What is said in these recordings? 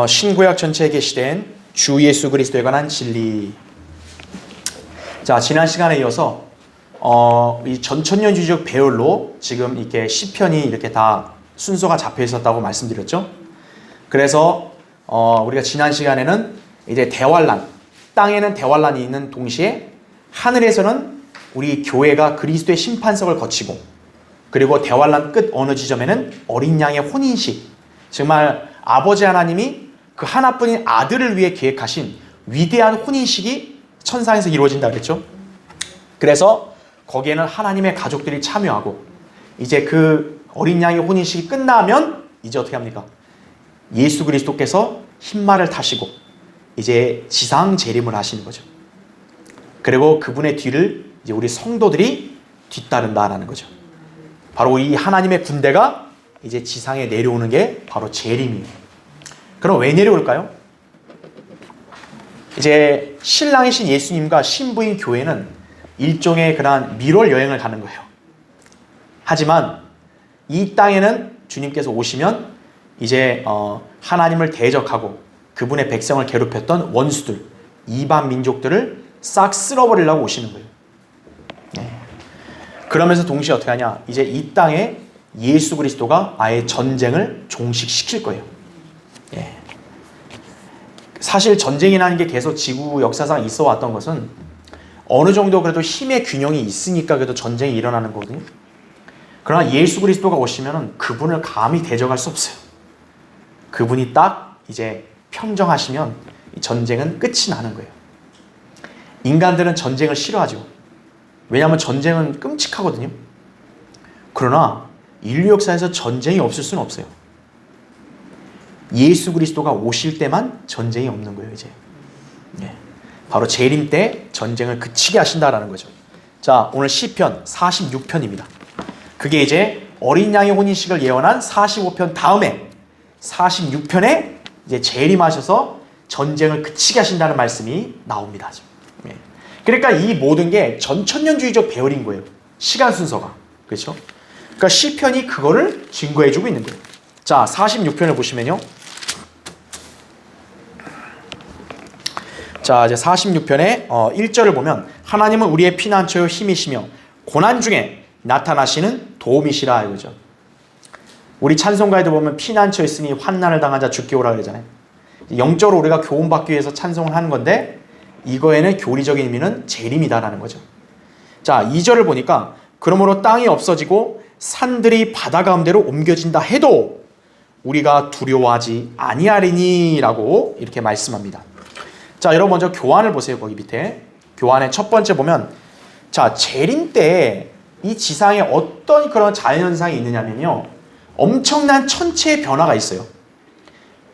신구약 전체에 계시된 주 예수 그리스도에 관한 진리. 자, 지난 시간에 이어서 이 전천년주의적 배열로 지금 이렇게 시편이 이렇게 다 순서가 잡혀 있었다고 말씀드렸죠. 그래서 우리가 지난 시간에는 이제 대환란, 땅에는 대환란이 있는 동시에 하늘에서는 우리 교회가 그리스도의 심판석을 거치고, 그리고 대환란 끝 어느 지점에는 어린 양의 혼인식, 정말 아버지 하나님이 그 하나뿐인 아들을 위해 계획하신 위대한 혼인식이 천상에서 이루어진다 그랬죠. 그래서 거기에는 하나님의 가족들이 참여하고, 이제 그 어린 양의 혼인식이 끝나면 이제 어떻게 합니까? 예수 그리스도께서 흰말을 타시고 이제 지상 재림을 하시는 거죠. 그리고 그분의 뒤를 이제 우리 성도들이 뒤따른다라는 거죠. 바로 이 하나님의 군대가 이제 지상에 내려오는 게 바로 재림이에요. 그럼 왜 내려올까요? 이제 신랑이신 예수님과 신부인 교회는 일종의 그러한 밀월 여행을 가는 거예요. 하지만 이 땅에는 주님께서 오시면 이제 하나님을 대적하고 그분의 백성을 괴롭혔던 원수들, 이방 민족들을 싹 쓸어버리려고 오시는 거예요. 그러면서 동시에 어떻게 하냐? 이제 이 땅에 예수 그리스도가 아예 전쟁을 종식시킬 거예요. 사실 전쟁이라는 게 계속 지구 역사상 있어 왔던 것은 어느 정도 그래도 힘의 균형이 있으니까 그래도 전쟁이 일어나는 거거든요. 그러나 예수 그리스도가 오시면은 그분을 감히 대적할 수 없어요. 그분이 딱 이제 평정하시면 이 전쟁은 끝이 나는 거예요. 인간들은 전쟁을 싫어하죠. 왜냐하면 전쟁은 끔찍하거든요. 그러나 인류 역사에서 전쟁이 없을 수는 없어요. 예수 그리스도가 오실 때만 전쟁이 없는 거예요, 이제. 바로 재림 때 전쟁을 그치게 하신다라는 거죠. 자, 오늘 시편 46편입니다. 그게 이제 어린 양의 혼인식을 예언한 45편 다음에 46편에 이제 재림하셔서 전쟁을 그치게 하신다는 말씀이 나옵니다. 그러니까 이 모든 게 전천년주의적 배열인 거예요. 시간 순서가. 그렇죠? 그러니까 시편이 그거를 증거해주고 있는 거예요. 자, 46편을 보시면요. 자, 이제 46편의 1절을 보면 하나님은 우리의 피난처요 힘이시며 고난 중에 나타나시는 도움이시라 이거죠. 우리 찬송가에도 보면 피난처 있으니 환난을 당한 자 주께 오라 그러잖아요. 영적으로 우리가 교훈받기 위해서 찬송을 하는 건데 이거에는 교리적인 의미는 재림이다라는 거죠. 자, 2절을 보니까 그러므로 땅이 없어지고 산들이 바다 가운데로 옮겨진다 해도 우리가 두려워하지 아니하리니 라고 이렇게 말씀합니다. 자, 여러분 먼저 교환을 보세요. 거기 밑에 교환의 첫 번째 보면, 자, 재림 때 이 지상에 어떤 그런 자연현상이 있느냐면요, 엄청난 천체의 변화가 있어요.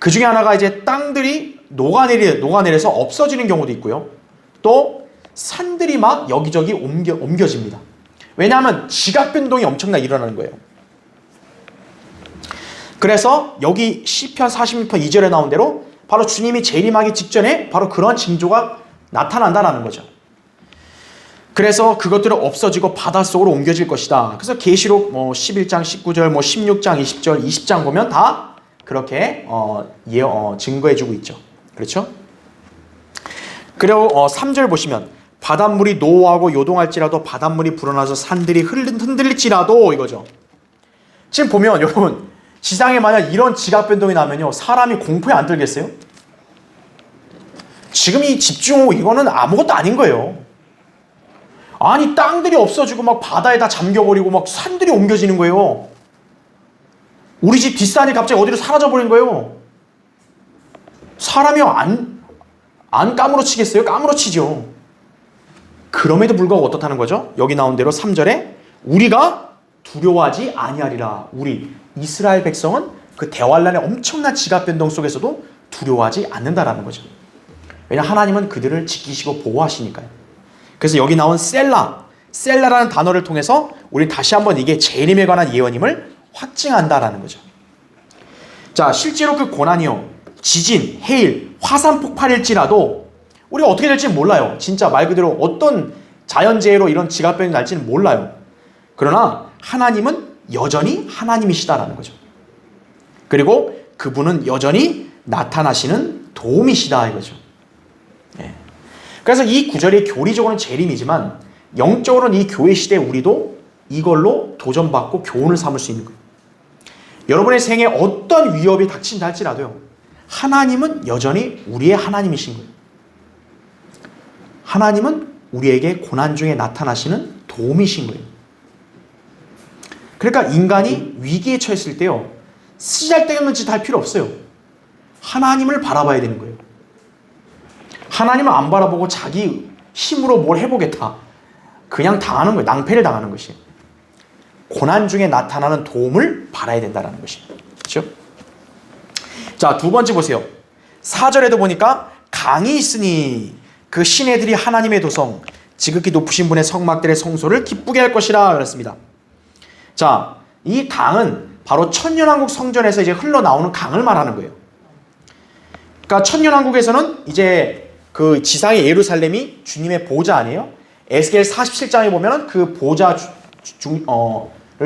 그 중에 하나가 이제 땅들이 녹아내려서 없어지는 경우도 있고요. 또 산들이 막 여기저기 옮겨집니다. 왜냐하면 지각 변동이 엄청나게 일어나는 거예요. 그래서 여기 시편 46편 2절에 나온 대로 바로 주님이 재림하기 직전에 바로 그런 징조가 나타난다는 거죠. 그래서 그것들은 없어지고 바닷속으로 옮겨질 것이다. 그래서 계시록 11장 19절, 16장 20절, 20장 보면 다 그렇게 증거해주고 있죠. 그렇죠? 그리고 3절 보시면 바닷물이 노하고 요동할지라도 바닷물이 불어나서 산들이 흔들릴지라도 이거죠. 지금 보면 여러분, 지상에 만약 이런 지각 변동이 나면요, 사람이 공포에 안 들겠어요? 지금 이 집중호우 이거는 아무것도 아닌 거예요. 아니, 땅들이 없어지고 막 바다에 다 잠겨버리고 막 산들이 옮겨지는 거예요. 우리 집 뒷산이 갑자기 어디로 사라져버린 거예요. 사람이 안 까무러치겠어요? 까무러치죠. 그럼에도 불구하고 어떻다는 거죠? 여기 나온 대로 3절에 우리가 두려워하지 아니하리라. 우리 이스라엘 백성은 그 대환란의 엄청난 지각 변동 속에서도 두려워하지 않는다라는 거죠. 왜냐하면 하나님은 그들을 지키시고 보호하시니까요. 그래서 여기 나온 셀라라는 단어를 통해서 우리 다시 한번 이게 재림에 관한 예언임을 확증한다라는 거죠. 자, 실제로 그 고난이요, 지진, 해일, 화산 폭발일지라도 우리가 어떻게 될지 몰라요. 진짜 말 그대로 어떤 자연재해로 이런 지각병이 날지는 몰라요. 그러나 하나님은 여전히 하나님이시다라는 거죠. 그리고 그분은 여전히 나타나시는 도움이시다 이거죠. 예. 그래서 이 구절이 교리적으로는 재림이지만 영적으로는 이 교회 시대에 우리도 이걸로 도전받고 교훈을 삼을 수 있는 거예요. 여러분의 생에 어떤 위협이 닥친다 할지라도요, 하나님은 여전히 우리의 하나님이신 거예요. 하나님은 우리에게 고난 중에 나타나시는 도움이신 거예요. 그러니까 인간이 위기에 처했을 때요, 쓰잘데없는 짓 할 필요 없어요. 하나님을 바라봐야 되는 거예요. 하나님을 안 바라보고 자기 힘으로 뭘 해보겠다, 그냥 당하는 거예요. 낭패를 당하는 것이에요. 고난 중에 나타나는 도움을 바라야 된다는 것이에요. 그렇죠? 자, 두 번째 보세요. 4절에도 보니까 강이 있으니 그 신애들이 하나님의 도성 지극히 높으신 분의 성막들의 성소를 기쁘게 할 것이라 그랬습니다. 자, 이 강은 바로 천년왕국 성전에서 이제 흘러나오는 강을 말하는 거예요. 그러니까 천년왕국에서는 이제 그 지상의 예루살렘이 주님의 보좌 아니에요? 에스겔 47장에 보면 그 보좌를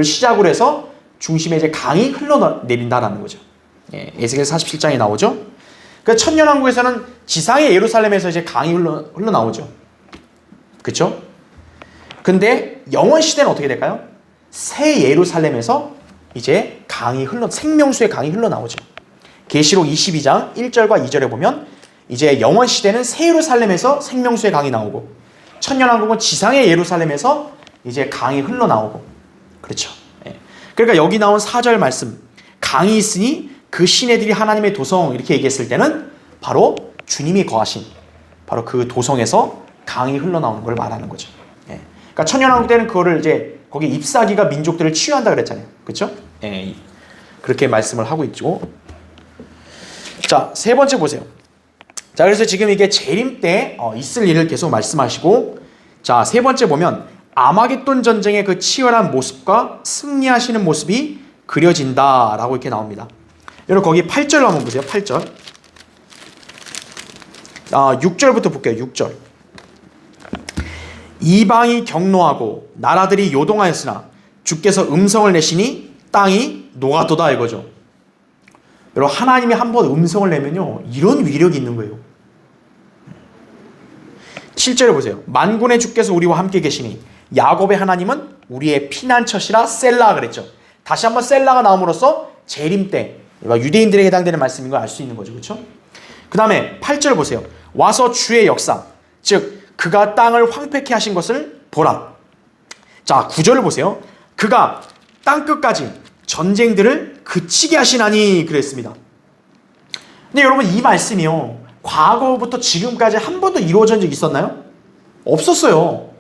시작으로 해서 중심에 이제 강이 흘러내린다라는 거죠. 예, 에스겔 47장에 나오죠. 그 천년왕국에서는 지상의 예루살렘에서 이제 강이 흘러나오죠. 그렇죠? 근데 영원 시대는 어떻게 될까요? 새 예루살렘에서 이제 생명수의 강이 흘러나오죠. 계시록 22장 1절과 2절에 보면 이제 영원 시대는 새 예루살렘에서 생명수의 강이 나오고, 천년왕국은 지상의 예루살렘에서 이제 강이 흘러나오고, 그렇죠. 예. 그러니까 여기 나온 4절 말씀, 강이 있으니 그 신애들이 하나님의 도성 이렇게 얘기했을 때는 바로 주님이 거하신 바로 그 도성에서 강이 흘러나오는 걸 말하는 거죠. 예. 그러니까 천년왕국 때는 그거를 이제 거기 잎사귀가 민족들을 치유한다 그랬잖아요. 그렇죠? 예. 그렇게 말씀을 하고 있죠. 자, 세 번째 보세요. 자, 그래서 지금 이게 재림 때 있을 일을 계속 말씀하시고, 자, 세 번째 보면 아마겟돈 전쟁의 그 치열한 모습과 승리하시는 모습이 그려진다라고 이렇게 나옵니다. 여러분 거기 8절 한번 보세요. 8절. 6절부터 볼게요. 6절. 이방이 경노하고 나라들이 요동하였으나 주께서 음성을 내시니 땅이 녹아도다 이거죠. 여러분 하나님이 한번 음성을 내면요, 이런 위력이 있는 거예요. 7절을 보세요. 만군의 주께서 우리와 함께 계시니 야곱의 하나님은 우리의 피난처시라 셀라 그랬죠. 다시 한번 셀라가 나옴으로써 재림 때 유대인들에게 해당되는 말씀인 걸 알 수 있는 거죠. 그렇죠? 그 다음에 8절 보세요. 와서 주의 역사, 즉 그가 땅을 황폐케 하신 것을 보라. 자, 9절을 보세요. 그가 땅끝까지 전쟁들을 그치게 하시나니 그랬습니다. 근데 여러분 이 말씀이요, 과거부터 지금까지 한 번도 이루어진 적이 있었나요? 없었어요.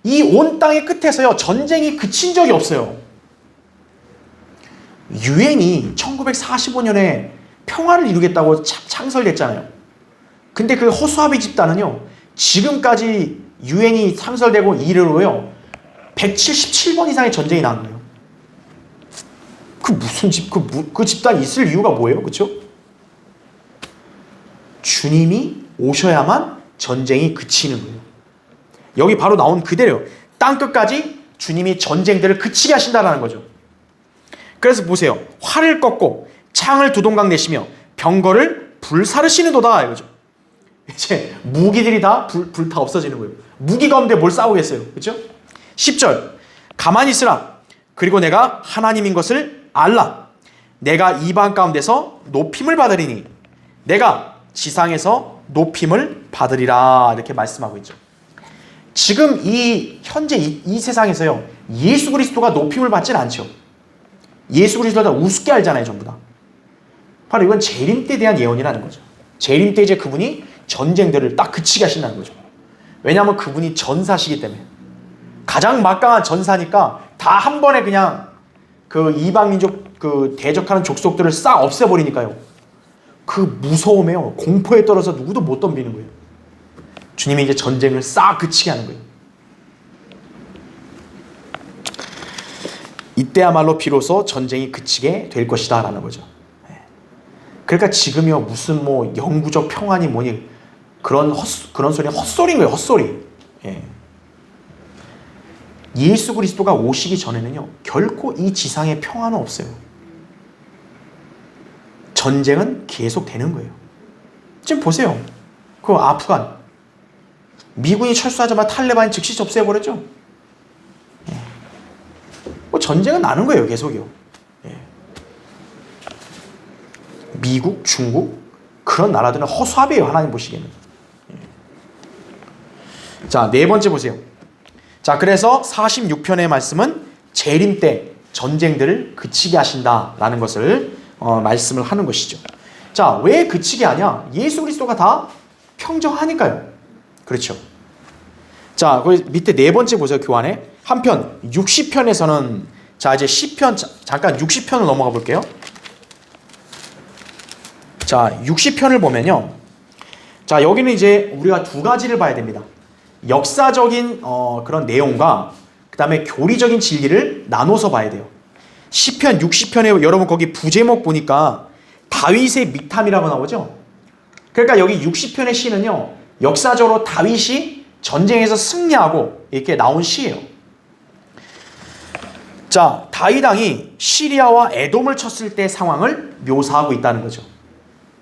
이 온 땅의 끝에서요, 전쟁이 그친 적이 없어요. 유엔이 1945년에 평화를 이루겠다고 창설됐잖아요. 근데 그 허수아비 집단은요, 지금까지 유엔이 창설되고 이르로요 177번 이상의 전쟁이 난 거예요. 그 집단이 있을 이유가 뭐예요? 그렇죠? 주님이 오셔야만 전쟁이 그치는 거예요. 여기 바로 나온 그대로요. 땅끝까지 주님이 전쟁들을 그치게 하신다라는 거죠. 그래서 보세요. 활을 꺾고 창을 두 동강 내시며 병거를 불사르시는도다 이거죠. 이제 무기들이 다 불타 없어지는 거예요. 무기가 없는데 뭘 싸우겠어요. 그렇죠? 10절. 가만히 있으라. 그리고 내가 하나님인 것을 알라. 내가 이방 가운데서 높임을 받으리니 내가 지상에서 높임을 받으리라 이렇게 말씀하고 있죠. 지금 현재 이 세상에서요, 예수 그리스도가 높임을 받지는 않죠. 예수 그리스도가 우습게 알잖아요, 전부 다. 바로 이건 재림 때에 대한 예언이라는 거죠. 재림 때 이제 그분이 전쟁들을 딱 그치게 하신다는 거죠. 왜냐하면 그분이 전사시기 때문에. 가장 막강한 전사니까 다 한 번에 그냥 그 이방 민족 그 대적하는 족속들을 싹 없애버리니까요. 그 무서움에요, 공포에 떨어서 누구도 못 덤비는 거예요. 주님이 이제 전쟁을 싹 그치게 하는 거예요. 이때야말로 비로소 전쟁이 그치게 될 것이다 라는 거죠. 그러니까 지금요 무슨 뭐 영구적 평안이 뭐니 그런 소리는 헛소리인 거예요. 헛소리. 예수 그리스도가 오시기 전에는요 결코 이 지상에 평안은 없어요. 전쟁은 계속 되는 거예요. 지금 보세요. 그 아프간 미군이 철수하자마자 탈레반이 즉시 접수해버렸죠. 뭐 전쟁은 나는 거예요. 계속요. 미국, 중국 그런 나라들은 허수아비예요. 하나님 보시기에는. 자, 네 번째 보세요. 자, 그래서 46편의 말씀은 재림 때 전쟁들을 그치게 하신다라는 것을 말씀을 하는 것이죠. 자, 왜 그치게 하냐? 예수 그리스도가 다 평정하니까요. 그렇죠. 자, 그 밑에 네 번째 보세요. 교환에 한편 60편에서는 자, 이제 10편 잠깐 60편을 넘어가 볼게요. 자, 60편을 보면요. 자, 여기는 이제 우리가 두 가지를 봐야 됩니다. 역사적인 그런 내용과 그 다음에 교리적인 진리를 나눠서 봐야 돼요. 10편, 60편에 여러분 거기 부제목 보니까 다윗의 mik탐이라고 나오죠. 그러니까 여기 60편의 시는요, 역사적으로 다윗이 전쟁에서 승리하고 이렇게 나온 시예요. 자, 다윗 왕이 시리아와 에돔을 쳤을 때 상황을 묘사하고 있다는 거죠.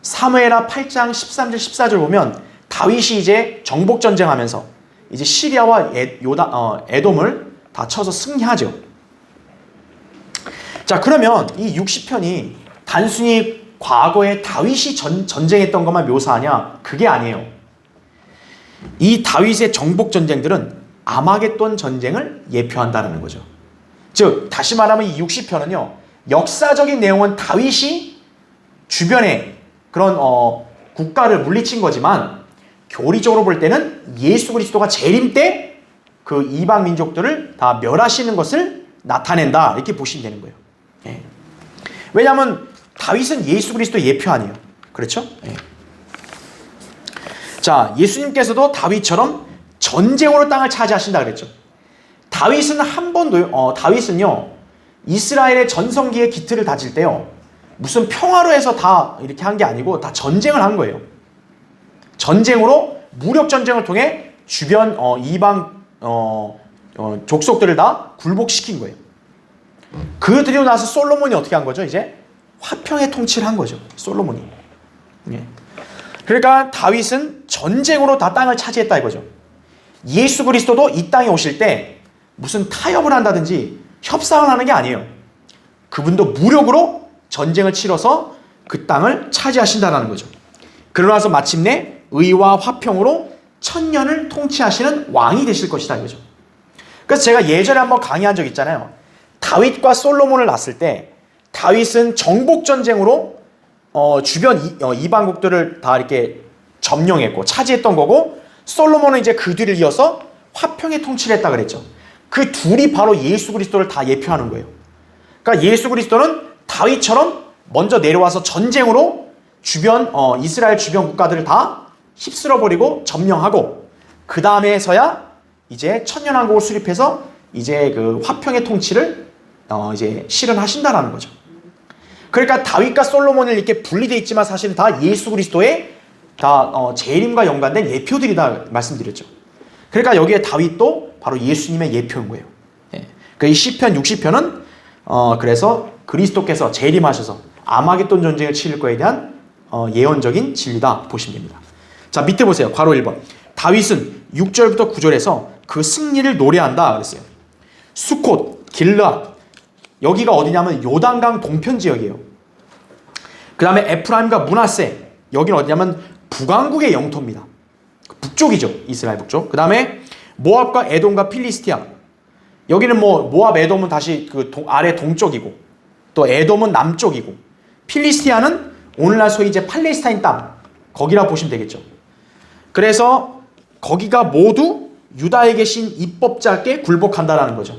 사무엘하 8장 13절 14절 보면 다윗이 이제 정복 전쟁하면서 이제 시리아와 에돔을 다 쳐서 승리하죠. 자, 그러면 이 60편이 단순히 과거에 다윗이 전쟁했던 것만 묘사하냐? 그게 아니에요. 이 다윗의 정복 전쟁들은 아마겟돈 전쟁을 예표한다는 거죠. 즉 다시 말하면 이 60편은요, 역사적인 내용은 다윗이 주변에 그런 국가를 물리친 거지만 교리적으로 볼 때는 예수 그리스도가 재림 때 그 이방 민족들을 다 멸하시는 것을 나타낸다, 이렇게 보시면 되는 거예요. 예. 왜냐하면 다윗은 예수 그리스도 예표 아니에요. 그렇죠? 예. 자, 예수님께서도 다윗처럼 전쟁으로 땅을 차지하신다 그랬죠. 다윗은 한 번도 다윗은요, 이스라엘의 전성기의 기틀을 다질 때요, 무슨 평화로 해서 다 이렇게 한 게 아니고 다 전쟁을 한 거예요. 전쟁으로, 무력 전쟁을 통해 주변 이방 족속들을 다 굴복시킨 거예요. 그들이 나서 솔로몬이 어떻게 한 거죠? 이제 화평의 통치를 한 거죠. 솔로몬이. 예. 그러니까 다윗은 전쟁으로 다 땅을 차지했다 이거죠. 예수 그리스도도 이 땅에 오실 때 무슨 타협을 한다든지 협상을 하는 게 아니에요. 그분도 무력으로 전쟁을 치러서 그 땅을 차지하신다는 거죠. 그러고 나서 마침내 의와 화평으로 천년을 통치하시는 왕이 되실 것이다 이거죠. 그래서 제가 예전에 한번 강의한 적 있잖아요. 다윗과 솔로몬을 낳았을 때 다윗은 정복 전쟁으로 주변 이방국들을 다 이렇게 점령했고 차지했던 거고, 솔로몬은 이제 그 뒤를 이어서 화평의 통치를 했다 그랬죠. 그 둘이 바로 예수 그리스도를 다 예표하는 거예요. 그러니까 예수 그리스도는 다윗처럼 먼저 내려와서 전쟁으로 주변 이스라엘 주변 국가들을 다 휩쓸어버리고 점령하고, 그 다음에서야 이제 천년왕국을 수립해서 이제 그 화평의 통치를 이제 실현하신다라는 거죠. 그러니까 다윗과 솔로몬을 이렇게 분리되어 있지만 사실은 다 예수 그리스도의 다 재림과 연관된 예표들이다 말씀드렸죠. 그러니까 여기에 다윗도 바로 예수님의 예표인 거예요. 예. 그 이 시편 60편은 그래서 그리스도께서 재림하셔서 아마겟돈 전쟁을 치를 거에 대한 예언적인 진리다 보시면 됩니다. 자, 밑에 보세요. 괄호 1번. 다윗은 6절부터 9절에서 그 승리를 노래한다 그랬어요. 수콧, 길르앗, 여기가 어디냐면 요단강 동편 지역이에요. 그 다음에 에프라임과 므낫세, 여기는 어디냐면 북왕국의 영토입니다. 북쪽이죠. 이스라엘 북쪽. 그 다음에 모압과 에돔과 필리스티아, 여기는 뭐 모압, 에돔은 다시 그 아래 동쪽이고, 또 에돔은 남쪽이고, 필리스티아는 오늘날 소위 이제 팔레스타인 땅, 거기라 보시면 되겠죠. 그래서 거기가 모두 유다에 계신 입법자께 굴복한다라는 거죠.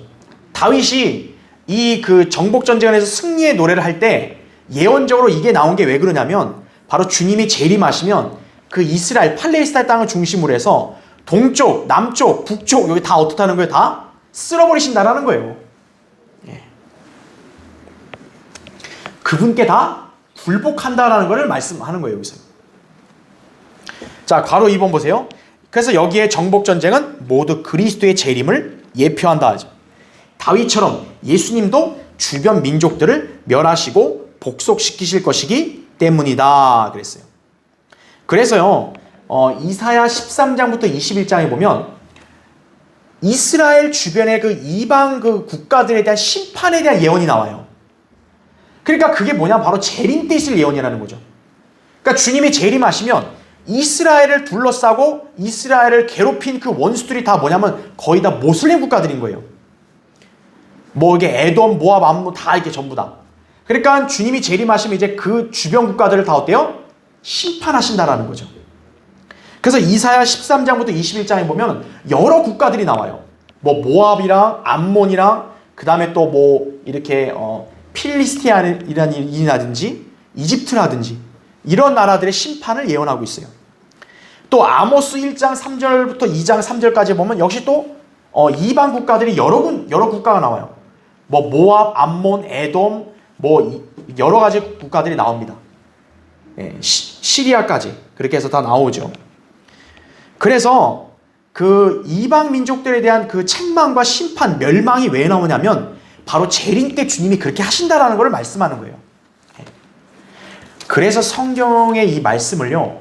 다윗이 이 그 정복 전쟁에서 승리의 노래를 할 때 예언적으로 이게 나온 게 왜 그러냐면, 바로 주님이 재림하시면 그 이스라엘 팔레스타인 땅을 중심으로 해서 동쪽, 남쪽, 북쪽 여기 다 어떻다는 거예요? 다 쓸어버리신다라는 거예요. 예. 그분께 다 굴복한다라는 것을 말씀하는 거예요, 여기서. 자, 괄호 2번 보세요. 그래서 여기에 정복 전쟁은 모두 그리스도의 재림을 예표한다 하죠. 다윗처럼 예수님도 주변 민족들을 멸하시고 복속시키실 것이기 때문이다 그랬어요. 그래서요, 이사야 13장부터 21장에 보면 이스라엘 주변의 그 이방 그 국가들에 대한 심판에 대한 예언이 나와요. 그러니까 그게 뭐냐? 바로 재림 때 있을 예언이라는 거죠. 그러니까 주님이 재림하시면 이스라엘을 둘러싸고 이스라엘을 괴롭힌 그 원수들이 다 뭐냐면 거의 다 모슬림 국가들인 거예요. 뭐 이게 에돔, 모압, 암몬 다 이렇게 전부 다. 그러니까 주님이 재림하시면 이제 그 주변 국가들을 다 어때요? 심판하신다라는 거죠. 그래서 이사야 13장부터 21장에 보면 여러 국가들이 나와요. 뭐 모압이랑 암몬이랑 그 다음에 또 뭐 이렇게 필리스티안이라든지 이집트라든지 이런 나라들의 심판을 예언하고 있어요. 또 아모스 1장 3절부터 2장 3절까지 보면 역시 또 이방 국가들이 여러 국가가 나와요. 뭐 모압, 암몬, 에돔 뭐 여러 가지 국가들이 나옵니다. 예, 시리아까지 그렇게 해서 다 나오죠. 그래서 그 이방 민족들에 대한 그 책망과 심판, 멸망이 왜 나오냐면 바로 재림 때 주님이 그렇게 하신다라는 걸 말씀하는 거예요. 그래서 성경의 이 말씀을요,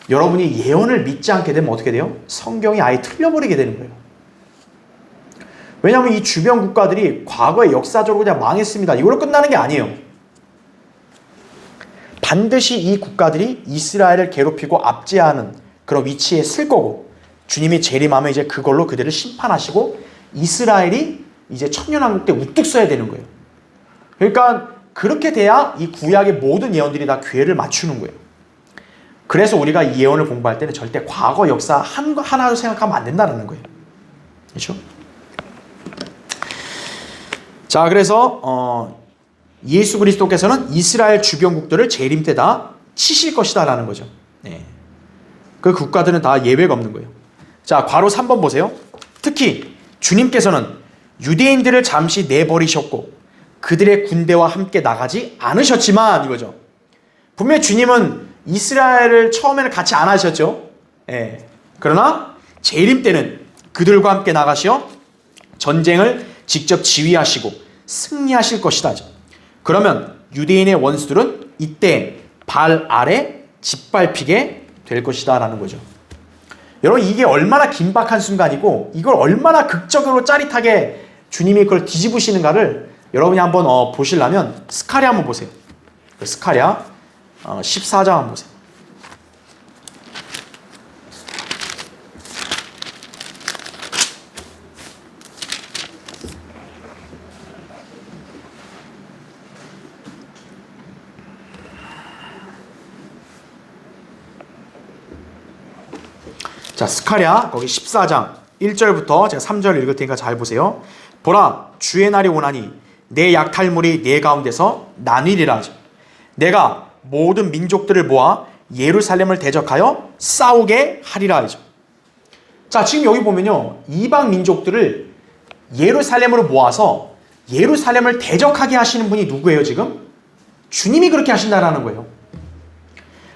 여러분이 예언을 믿지 않게 되면 어떻게 돼요? 성경이 아예 틀려버리게 되는 거예요. 왜냐하면 이 주변 국가들이 과거에 역사적으로 그냥 망했습니다. 이걸로 끝나는 게 아니에요. 반드시 이 국가들이 이스라엘을 괴롭히고 압제하는 그런 위치에 쓸 거고, 주님이 재림하면 이제 그걸로 그들을 심판하시고 이스라엘이 이제 천년왕국 때 우뚝 서야 되는 거예요. 그러니까 그렇게 돼야 이 구약의 모든 예언들이 다 궤를 맞추는 거예요. 그래서 우리가 이 예언을 공부할 때는 절대 과거 역사 하나로 생각하면 안 된다는 거예요. 그렇죠? 자, 그래서 예수 그리스도께서는 이스라엘 주변국들을 재림 때 다 치실 것이다라는 거죠. 네. 그 국가들은 다 예외가 없는 거예요. 자, 괄호 3번 보세요. 특히 주님께서는 유대인들을 잠시 내버리셨고 그들의 군대와 함께 나가지 않으셨지만 이거죠. 분명히 주님은 이스라엘을 처음에는 같이 안 하셨죠. 예. 그러나 재림 때는 그들과 함께 나가시어 전쟁을 직접 지휘하시고 승리하실 것이다. 그러면 유대인의 원수들은 이때 발 아래 짓밟히게 될 것이다 라는 거죠. 여러분, 이게 얼마나 긴박한 순간이고 이걸 얼마나 극적으로 짜릿하게 주님이 그걸 뒤집으시는가를 여러분이 한번 보시려면 스가랴 한번 보세요. 스가랴 14장 한번 보세요. 자, 스가랴 거기 14장 1절부터 제가 3절 읽을 테니까 잘 보세요. 보라, 주의 날이 오나니 내 약탈물이 내 가운데서 나뉘리라 하죠. 내가 모든 민족들을 모아 예루살렘을 대적하여 싸우게 하리라 하죠. 자, 지금 여기 보면요, 이방 민족들을 예루살렘으로 모아서 예루살렘을 대적하게 하시는 분이 누구예요? 지금 주님이 그렇게 하신다라는 거예요.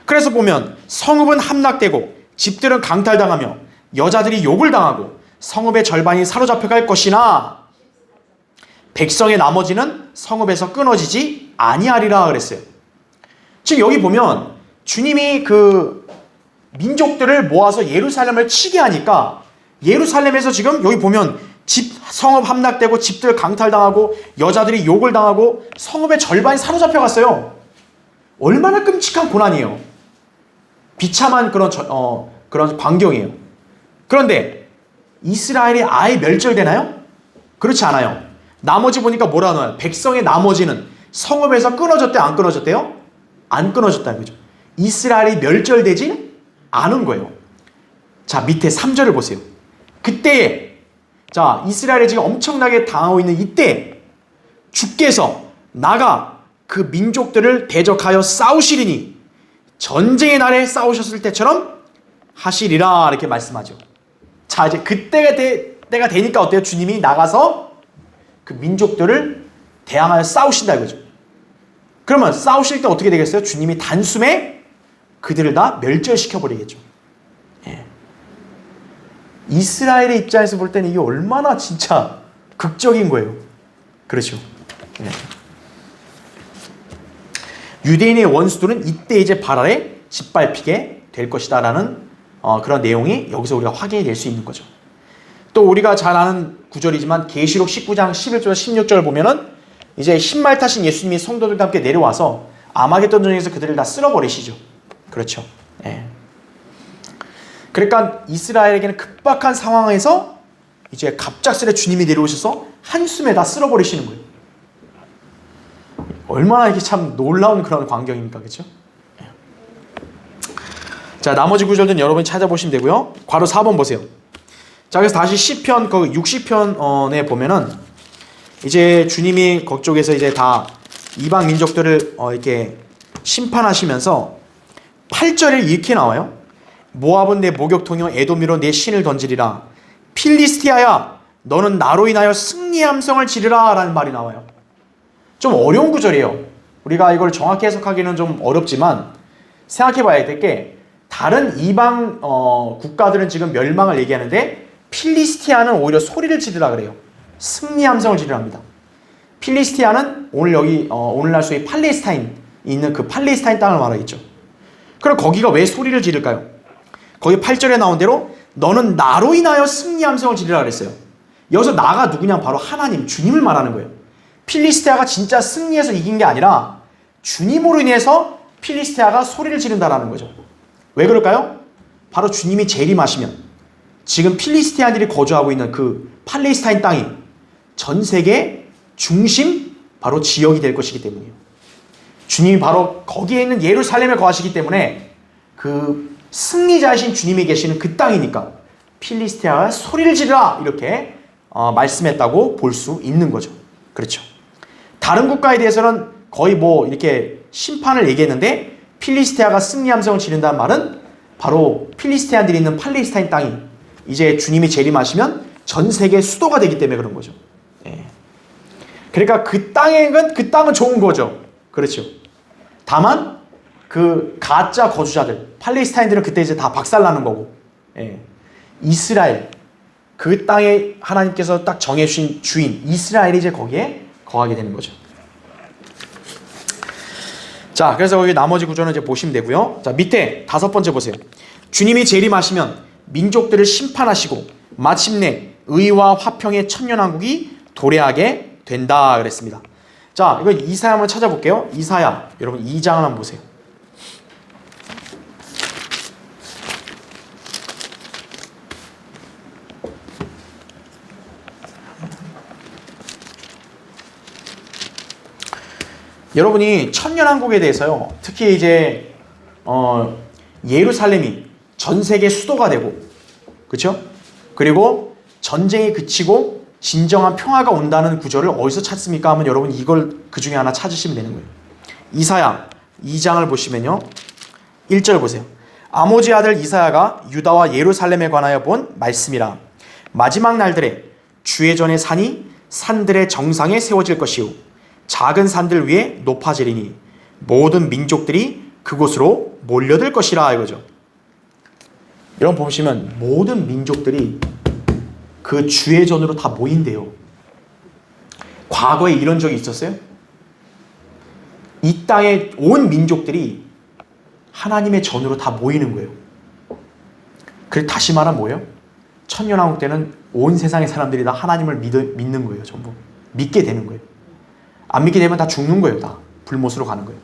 그래서 보면 성읍은 함락되고 집들은 강탈당하며 여자들이 욕을 당하고 성읍의 절반이 사로잡혀 갈 것이나 백성의 나머지는 성읍에서 끊어지지 아니하리라 그랬어요. 지금 여기 보면 주님이 그 민족들을 모아서 예루살렘을 치게 하니까 예루살렘에서 지금 여기 보면 성읍 함락되고 집들 강탈당하고 여자들이 욕을 당하고 성읍의 절반이 사로잡혀 갔어요. 얼마나 끔찍한 고난이에요. 비참한 그런 광경이에요. 그런데 이스라엘이 아예 멸절되나요? 그렇지 않아요. 나머지 보니까 뭐라 하나요? 백성의 나머지는 성읍에서 끊어졌대요? 안 끊어졌대요? 안 끊어졌다는 거죠. 이스라엘이 멸절되지 않은 거예요. 자, 밑에 3절을 보세요. 그때에, 자, 이스라엘이 지금 엄청나게 당하고 있는 이때 주께서 나가 그 민족들을 대적하여 싸우시리니 전쟁의 날에 싸우셨을 때처럼 하시리라 이렇게 말씀하죠. 자, 이제 그때가 되니까 어때요? 주님이 나가서 그 민족들을 대항하여 싸우신다 이거죠. 그러면 싸우실 때 어떻게 되겠어요? 주님이 단숨에 그들을 다 멸절시켜버리겠죠. 예. 이스라엘의 입장에서 볼 때는 이게 얼마나 진짜 극적인 거예요. 그렇죠. 예. 유대인의 원수들은 이때 이제 발 아래 짓밟히게 될 것이다라는 그런 내용이 여기서 우리가 확인이 될 수 있는 거죠. 또 우리가 잘 아는 구절이지만 계시록 19장 11절 16절 보면은 이제 흰말 타신 예수님이 성도들과 함께 내려와서 아마겟돈 전쟁에서 그들을 다 쓸어버리시죠. 그렇죠. 예. 그러니까 이스라엘에게는 급박한 상황에서 이제 갑작스레 주님이 내려오셔서 한숨에 다 쓸어버리시는 거예요. 얼마나 이게 참 놀라운 그런 광경입니까, 그렇죠? 예. 자, 나머지 구절들은 여러분이 찾아보시면 되고요. 괄호 4번 보세요. 자, 그래서 다시 시편 그 60편에 보면은 이제 주님이 그쪽에서 이제 다 이방 민족들을 이렇게 심판하시면서 8절에 이렇게 나와요. 모압은 내 목욕통이요 에돔이로 내 신을 던지리라. 필리스티아야 너는 나로 인하여 승리의 함성을 지르라 라는 말이 나와요. 좀 어려운 구절이에요. 우리가 이걸 정확히 해석하기는 좀 어렵지만 생각해 봐야 될 게 다른 이방 국가들은 지금 멸망을 얘기하는데 필리스티아는 오히려 소리를 지르라 그래요. 승리 함성을 지르랍니다. 필리스티아는 오늘 여기 오늘날 소위 팔레스타인 있는 그 팔레스타인 땅을 말하겠죠. 그럼 거기가 왜 소리를 지를까요? 거기 8절에 나온 대로 너는 나로 인하여 승리 함성을 지르라 그랬어요. 여기서 나가 누구냐? 바로 하나님, 주님을 말하는 거예요. 필리스티아가 진짜 승리해서 이긴 게 아니라 주님으로 인해서 필리스티아가 소리를 지른다라는 거죠. 왜 그럴까요? 바로 주님이 재림하시면 지금 필리스티아들이 거주하고 있는 그 팔레스타인 땅이 전 세계 중심 바로 지역이 될 것이기 때문이에요. 주님이 바로 거기에 있는 예루살렘에 거하시기 때문에 그 승리자이신 주님이 계시는 그 땅이니까 필리스티아가 소리를 지르라 이렇게 말씀했다고 볼 수 있는 거죠. 그렇죠. 다른 국가에 대해서는 거의 뭐 이렇게 심판을 얘기했는데 필리스티아가 승리 함성을 지른다는 말은 바로 필리스티아들이 있는 팔레스타인 땅이 이제 주님이 재림하시면 전 세계 수도가 되기 때문에 그런 거죠. 예. 그러니까 그 땅은 좋은 거죠. 그렇죠. 다만 그 가짜 거주자들 팔레스타인들은 그때 이제 다 박살나는 거고, 예. 이스라엘 그 땅에 하나님께서 딱 정해주신 주인 이스라엘이 이제 거기에 거하게 되는 거죠. 자, 그래서 거기 나머지 구조는 이제 보시면 되고요. 자, 밑에 5번째 보세요. 주님이 재림하시면 민족들을 심판하시고 마침내 의와 화평의 천년왕국이 도래하게 된다 그랬습니다. 자, 이거 이사야 한번 찾아볼게요. 이사야 여러분 2장 한번 보세요. 여러분이 천년왕국에 대해서요, 특히 이제 예루살렘이 전 세계 수도가 되고, 그렇죠? 그리고 전쟁이 그치고 진정한 평화가 온다는 구절을 어디서 찾습니까? 하면 여러분 이걸 그 중에 하나 찾으시면 되는 거예요. 이사야 2장을 보시면요, 1절 보세요. 아모지 아들 이사야가 유다와 예루살렘에 관하여 본 말씀이라. 마지막 날들에 주의 전의 산이 산들의 정상에 세워질 것이요 작은 산들 위에 높아지리니 모든 민족들이 그곳으로 몰려들 것이라 이거죠. 여러분 보시면 모든 민족들이 그 주의 전으로 다 모인대요. 과거에 이런 적이 있었어요? 이 땅의 온 민족들이 하나님의 전으로 다 모이는 거예요. 그래서 다시 말하면 뭐예요? 천년왕국 때는 온 세상의 사람들이 다 하나님을 믿는 거예요. 전부 믿게 되는 거예요. 안 믿게 되면 다 죽는 거예요. 다 불못으로 가는 거예요.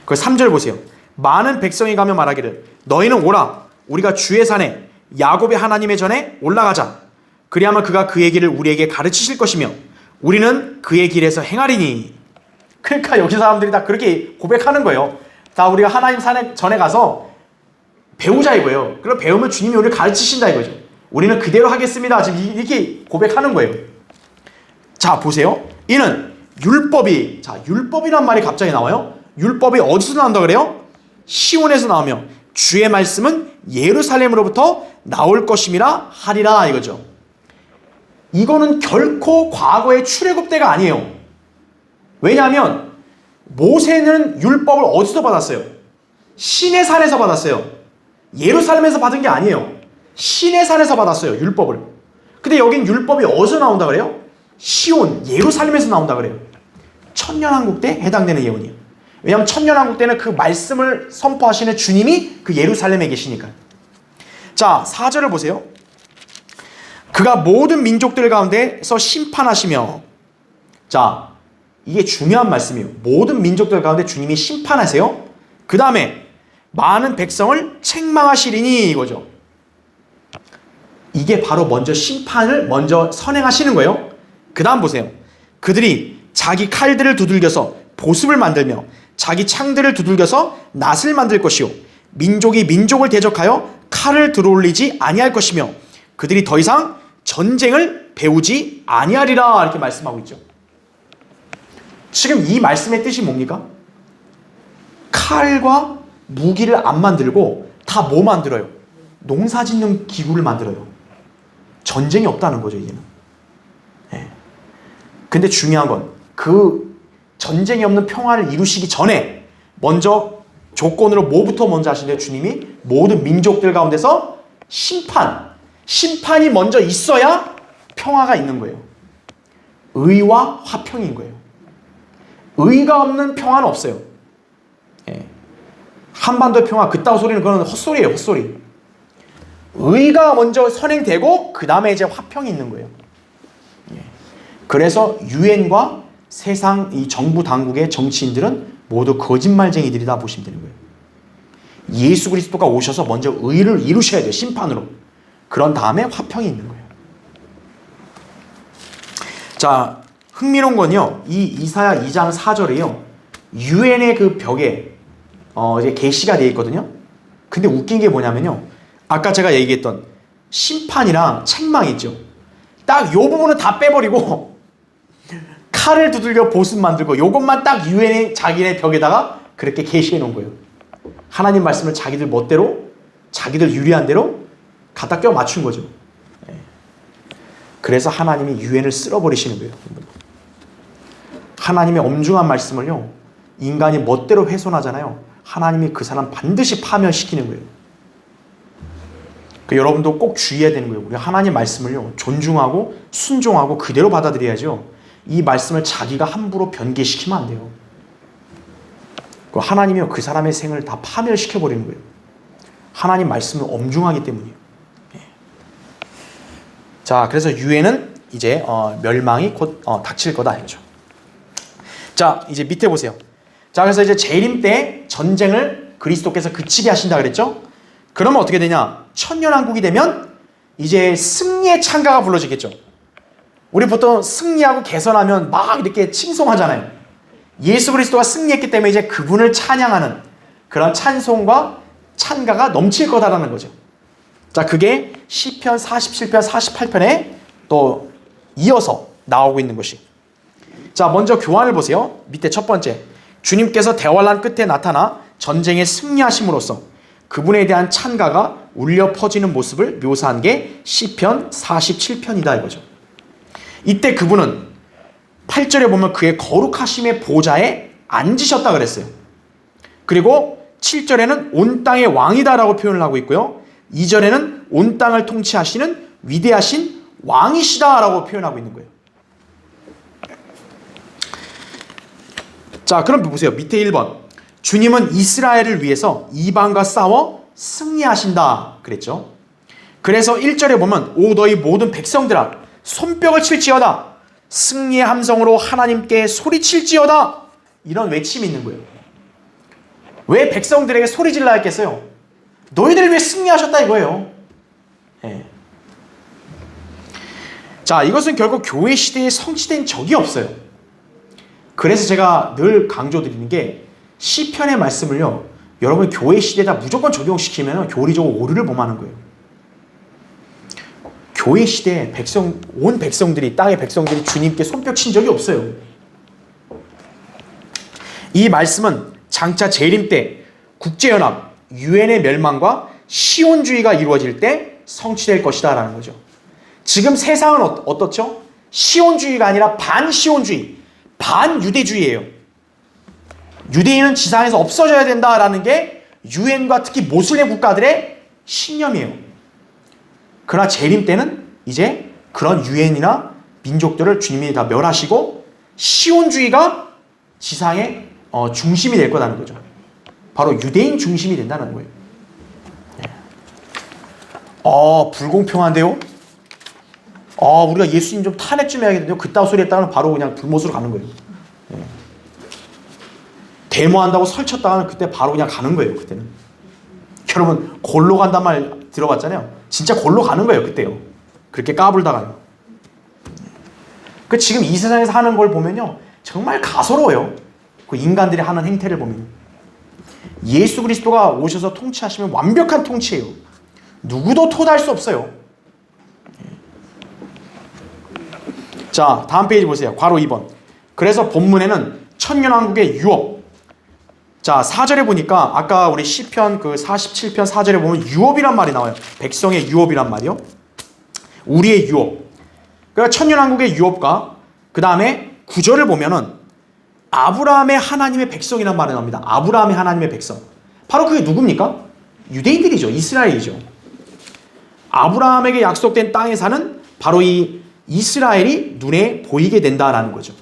그 3절 보세요. 많은 백성이 가며 말하기를 너희는 오라 우리가 주의 산에 야곱의 하나님의 전에 올라가자. 그리하면 그가 그의 길을 우리에게 가르치실 것이며 우리는 그의 길에서 행하리니. 그러니까 여기 사람들이 다 그렇게 고백하는 거예요. 다 우리가 하나님 산에 전에 가서 배우자 이거예요. 그럼 배우면 주님이 우리를 가르치신다 이거죠. 우리는 그대로 하겠습니다. 지금 이렇게 고백하는 거예요. 자 보세요. 이는 율법이, 자 율법이란 말이 갑자기 나와요. 율법이 어디서 나온다 그래요? 시온에서 나오며 주의 말씀은 예루살렘으로부터 나올 것임이라 하리라 이거죠. 이거는 결코 과거의 출애굽 때가 아니에요. 왜냐하면 모세는 율법을 어디서 받았어요? 시내 산에서 받았어요. 예루살렘에서 받은 게 아니에요. 시내 산에서 받았어요. 율법을. 근데 여긴 율법이 어디서 나온다 그래요? 시온, 예루살렘에서 나온다 그래요. 천년왕국 때 해당되는 예언이에요. 왜냐하면 천년왕국 때는 그 말씀을 선포하시는 주님이 그 예루살렘에 계시니까요. 자, 4절을 보세요. 그가 모든 민족들 가운데서 심판하시며, 자, 이게 중요한 말씀이에요. 모든 민족들 가운데 주님이 심판하세요. 그 다음에 많은 백성을 책망하시리니, 이거죠. 이게 바로 먼저 심판을 먼저 선행하시는 거예요. 그 다음 보세요. 그들이 자기 칼들을 두들겨서 보습을 만들며 자기 창들을 두들겨서 낫을 만들 것이요, 민족이 민족을 대적하여 칼을 들어올리지 아니할 것이며 그들이 더 이상 전쟁을 배우지 아니하리라, 이렇게 말씀하고 있죠. 지금 이 말씀의 뜻이 뭡니까? 칼과 무기를 안 만들고 다 뭐 만들어요? 농사 짓는 기구를 만들어요. 전쟁이 없다는 거죠, 이제는. 네. 근데 중요한 건 그 전쟁이 없는 평화를 이루시기 전에 먼저 조건으로 뭐부터 먼저 하시는데, 주님이 모든 민족들 가운데서 심판이 먼저 있어야 평화가 있는 거예요. 의와 화평인 거예요. 의가 없는 평화는 없어요. 예. 한반도의 평화 그따위 소리는 그건 헛소리예요, 헛소리. 의가 먼저 선행되고 그 다음에 이제 화평이 있는 거예요. 예. 그래서 유엔과 세상 이 정부 당국의 정치인들은 모두 거짓말쟁이들이다 보시면 되는 거예요. 예수 그리스도가 오셔서 먼저 의를 이루셔야 돼요, 심판으로. 그런 다음에 화평이 있는 거예요. 자, 흥미로운 건요, 이 이사야 2장 4절에요, 유엔의 그 벽에 이제 게시가 되어 있거든요. 근데 웃긴 게 뭐냐면요, 아까 제가 얘기했던 심판이랑 책망이 있죠. 딱 요 부분은 다 빼버리고 칼을 두들겨 보습 만들고 요것만 딱 유엔의 자기네 벽에다가 그렇게 게시해 놓은 거예요. 하나님 말씀을 자기들 멋대로, 자기들 유리한 대로 갖다 껴 맞춘 거죠. 그래서 하나님이 유엔을 쓸어버리시는 거예요. 하나님의 엄중한 말씀을요, 인간이 멋대로 훼손하잖아요. 하나님이 그 사람 반드시 파멸시키는 거예요. 여러분도 꼭 주의해야 되는 거예요. 우리 하나님 말씀을요, 존중하고 순종하고 그대로 받아들여야죠. 이 말씀을 자기가 함부로 변개시키면 안 돼요. 하나님이 그 사람의 생을 다 파멸시켜버리는 거예요. 하나님 말씀은 엄중하기 때문이에요. 자, 그래서 유엔은 이제 멸망이 곧 닥칠 거다 이거죠. 자, 이제 밑에 보세요. 자, 그래서 이제 재림 때 전쟁을 그리스도께서 그치게 하신다 그랬죠? 그러면 어떻게 되냐? 천년왕국이 되면 이제 승리의 찬가가 불러지겠죠. 우리 보통 승리하고 개선하면 막 이렇게 칭송하잖아요. 예수 그리스도가 승리했기 때문에 이제 그분을 찬양하는 그런 찬송과 찬가가 넘칠 거다라는 거죠. 자, 그게 시편 47편, 48편에 또 이어서 나오고 있는 것이. 자, 먼저 교환을 보세요. 밑에 첫 번째. 주님께서 대환란 끝에 나타나 전쟁에 승리하심으로써 그분에 대한 찬가가 울려 퍼지는 모습을 묘사한 게 시편 47편이다 이거죠. 이때 그분은 8절에 보면 그의 거룩하심의 보좌에 앉으셨다 그랬어요. 그리고 7절에는 온 땅의 왕이다라고 표현을 하고 있고요. 2절에는 온 땅을 통치하시는 위대하신 왕이시다라고 표현하고 있는 거예요. 자, 그럼 보세요. 밑에 1번. 주님은 이스라엘을 위해서 이방과 싸워 승리하신다 그랬죠. 그래서 1절에 보면 오 너희 모든 백성들아 손뼉을 칠지어다, 승리의 함성으로 하나님께 소리칠지어다, 이런 외침이 있는 거예요. 왜 백성들에게 소리 질러야 했겠어요? 너희들 왜 승리하셨다 이거예요. 네. 자, 이것은 결국 교회 시대에 성취된 적이 없어요. 그래서 제가 늘 강조드리는 게 시편의 말씀을요, 여러분 교회 시대에다 무조건 적용시키면 교리적으로 오류를 범하는 거예요. 교회 시대에 온 백성들이, 땅의 백성들이 주님께 손뼉 친 적이 없어요. 이 말씀은 장차 재림 때 국제연합, 유엔의 멸망과 시온주의가 이루어질 때 성취될 것이다 라는 거죠. 지금 세상은 어떻죠? 시온주의가 아니라 반시온주의, 반유대주의예요. 유대인은 지상에서 없어져야 된다라는 게 유엔과 특히 모슬렘 국가들의 신념이에요. 그러나 재림 때는 이제 그런 유엔이나 민족들을 주님이 다 멸하시고 시온주의가 지상에 중심이 될 거라는 거죠. 바로 유대인 중심이 된다는 거예요. 불공평한데요? 우리가 예수님 좀 탄핵 좀 해야겠는데요? 그따위 소리 했다가는 바로 그냥 불못으로 가는 거예요. 데모한다고 설쳤다가는 그때 바로 그냥 가는 거예요. 그때는. 여러분 골로 간단 말 들어봤잖아요. 진짜 골로 가는 거예요. 그때요. 그렇게 까불다가요. 지금 이 세상에서 하는 걸 보면요. 정말 가소로워요. 그 인간들이 하는 행태를 보면. 예수 그리스도가 오셔서 통치하시면 완벽한 통치예요. 누구도 토달할 수 없어요. 자, 다음 페이지 보세요. 괄호 2번. 그래서 본문에는 천년왕국의 유업. 자, 4절에 보니까 아까 우리 시편 그 47편 4절에 보면 유업이란 말이 나와요. 백성의 유업이란 말이요. 우리의 유업. 그러니까 천년왕국의 유업과 그 다음에 9절을 보면은 아브라함의 하나님의 백성이란 말이 나옵니다. 아브라함의 하나님의 백성. 바로 그게 누굽니까? 유대인들이죠. 이스라엘이죠. 아브라함에게 약속된 땅에 사는 바로 이 이스라엘이 눈에 보이게 된다라는 거죠.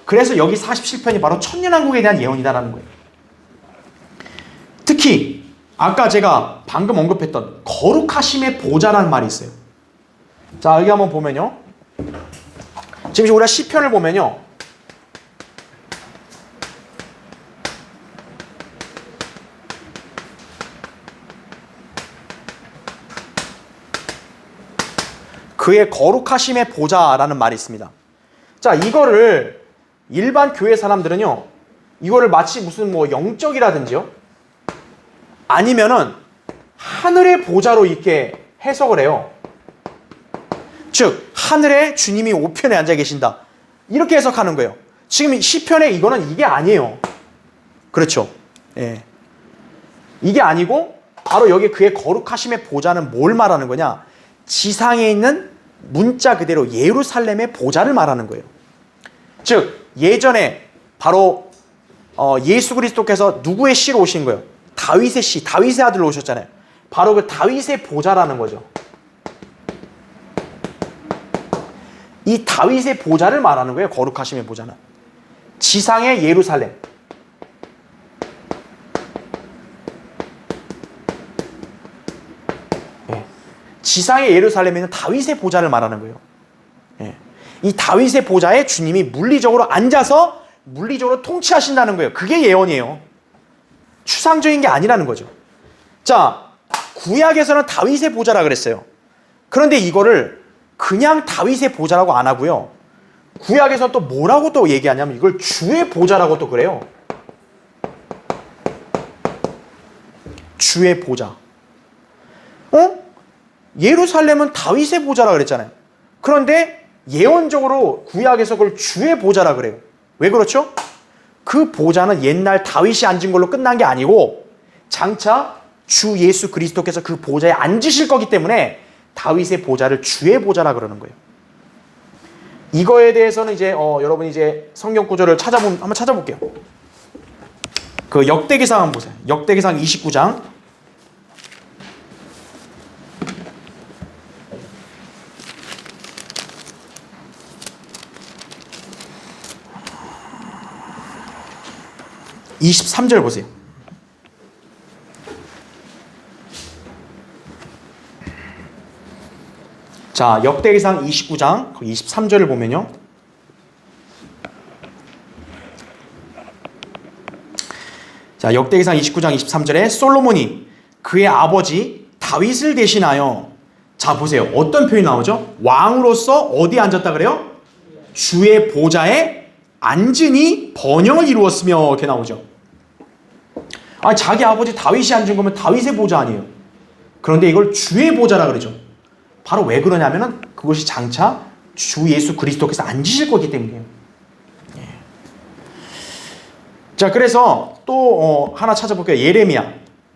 그래서 여기 47편이 바로 천년왕국에 대한 예언이다라는 거예요. 특히 아까 제가 방금 언급했던 거룩하심의 보좌라는 말이 있어요. 자, 여기 한번 보면요. 지금 우리가 시편을 보면요. 그의 거룩하심의 보좌라는 말이 있습니다. 자, 이거를 일반 교회 사람들은요, 이거를 마치 무슨 뭐 영적이라든지요, 아니면은 하늘의 보좌로 이렇게 해석을 해요. 즉, 하늘에 주님이 우편에 앉아 계신다. 이렇게 해석하는 거예요. 지금 시편에 이거는 이게 아니에요. 그렇죠. 예. 이게 아니고, 바로 여기 그의 거룩하심의 보좌는 뭘 말하는 거냐? 지상에 있는 문자 그대로 예루살렘의 보좌를 말하는 거예요. 즉 예전에 바로 예수 그리스도께서 누구의 씨로 오신 거예요? 다윗의 씨, 다윗의 아들로 오셨잖아요. 바로 그 다윗의 보좌라는 거죠. 이 다윗의 보좌를 말하는 거예요. 거룩하심의 보좌는. 지상의 예루살렘. 지상의 예루살렘에 있는 다윗의 보좌를 말하는 거예요. 이 다윗의 보좌에 주님이 물리적으로 앉아서 물리적으로 통치하신다는 거예요. 그게 예언이에요. 추상적인 게 아니라는 거죠. 자, 구약에서는 다윗의 보좌라 그랬어요. 그런데 이거를 그냥 다윗의 보좌라고 안 하고요. 구약에서 또 뭐라고 또 얘기하냐면 이걸 주의 보좌라고 또 그래요. 주의 보좌. 예루살렘은 다윗의 보좌라 그랬잖아요. 그런데 예언적으로 구약에서 그걸 주의 보좌라 그래요. 왜 그렇죠? 그 보좌는 옛날 다윗이 앉은 걸로 끝난 게 아니고 장차 주 예수 그리스도께서 그 보좌에 앉으실 거기 때문에 다윗의 보좌를 주의 보좌라 그러는 거예요. 이거에 대해서는 이제 여러분이 이제 성경 구절을 한번 찾아볼게요. 그 역대기상 한번 보세요. 역대기상 29장 23절 보세요. 자, 역대기상 29장 23절을 보면요. 자, 역대기상 29장 23절에 솔로몬이 그의 아버지 다윗을 대신하여, 자 보세요. 어떤 표현이 나오죠? 왕으로서 어디에 앉았다 그래요? 주의 보좌에 앉으니 번영을 이루었으며 이렇게 나오죠. 아니, 자기 아버지 다윗이 앉은 거면 다윗의 보좌 아니에요. 그런데 이걸 주의 보좌라 그러죠. 바로 왜 그러냐면은 그것이 장차 주 예수 그리스도께서 앉으실 거기 때문이에요. 예. 자, 그래서 또 하나 찾아볼게요. 예레미야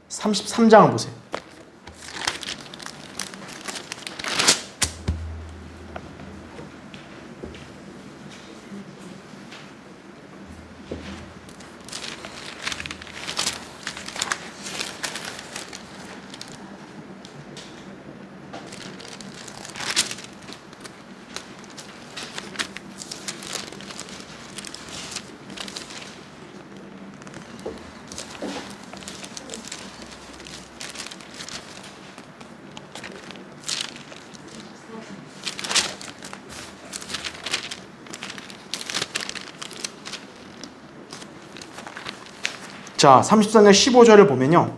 33장을 보세요. 자, 33장 15절을 보면요.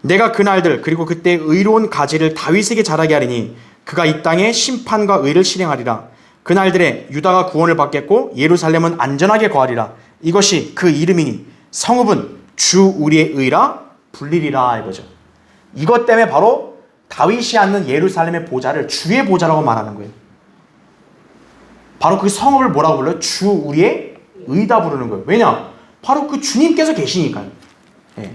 내가 그날들 그리고 그때 의로운 가지를 다윗에게 자라게 하리니 그가 이 땅에 심판과 의를 실행하리라. 그날들에 유다가 구원을 받겠고 예루살렘은 안전하게 거하리라. 이것이 그 이름이니 성읍은 주 우리의 의라 불리리라 이거죠. 이것 때문에 바로 다윗이 앉는 예루살렘의 보좌를 주의 보좌라고 말하는 거예요. 바로 그 성읍을 뭐라고 불러요? 주 우리의 의다 부르는 거예요. 왜냐? 바로 그 주님께서 계시니까요. 예.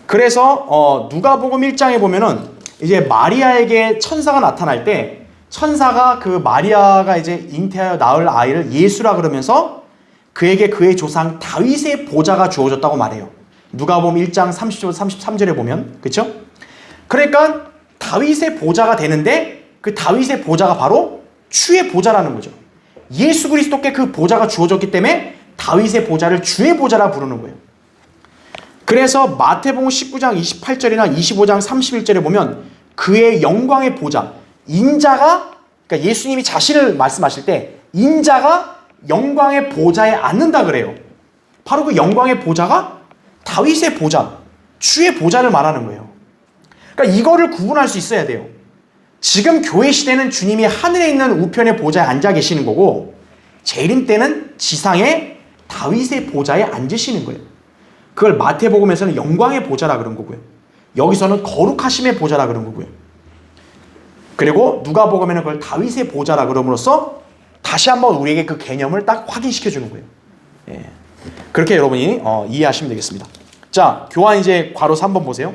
그래서 누가복음 1장에 보면은 이제 마리아에게 천사가 나타날 때 천사가 그 마리아가 이제 잉태하여 낳을 아이를 예수라 그러면서 그에게 그의 조상 다윗의 보좌가 주어졌다고 말해요. 누가복음 1장 30절 33절에 보면 그렇죠? 그러니까 다윗의 보좌가 되는데 그 다윗의 보좌가 바로 주의 보좌라는 거죠. 예수 그리스도께 그 보좌가 주어졌기 때문에 다윗의 보좌를 주의 보좌라 부르는 거예요. 그래서 마태복음 19장 28절이나 25장 31절에 보면 그의 영광의 보좌, 인자가 그러니까 예수님이 자신을 말씀하실 때 인자가 영광의 보좌에 앉는다 그래요. 바로 그 영광의 보좌가 다윗의 보좌, 주의 보좌를 말하는 거예요. 그러니까 이거를 구분할 수 있어야 돼요. 지금 교회 시대는 주님이 하늘에 있는 우편의 보좌에 앉아 계시는 거고 재림 때는 지상에 다윗의 보좌에 앉으시는 거예요. 그걸 마태복음에서는 영광의 보좌라 그런 거고요. 여기서는 거룩하심의 보좌라 그런 거고요. 그리고 누가복음에는 그걸 다윗의 보좌라 그럼으로써 다시 한번 우리에게 그 개념을 딱 확인시켜 주는 거예요. 예. 그렇게 여러분이 이해하시면 되겠습니다. 자, 교환 이제 괄호서 한번 보세요.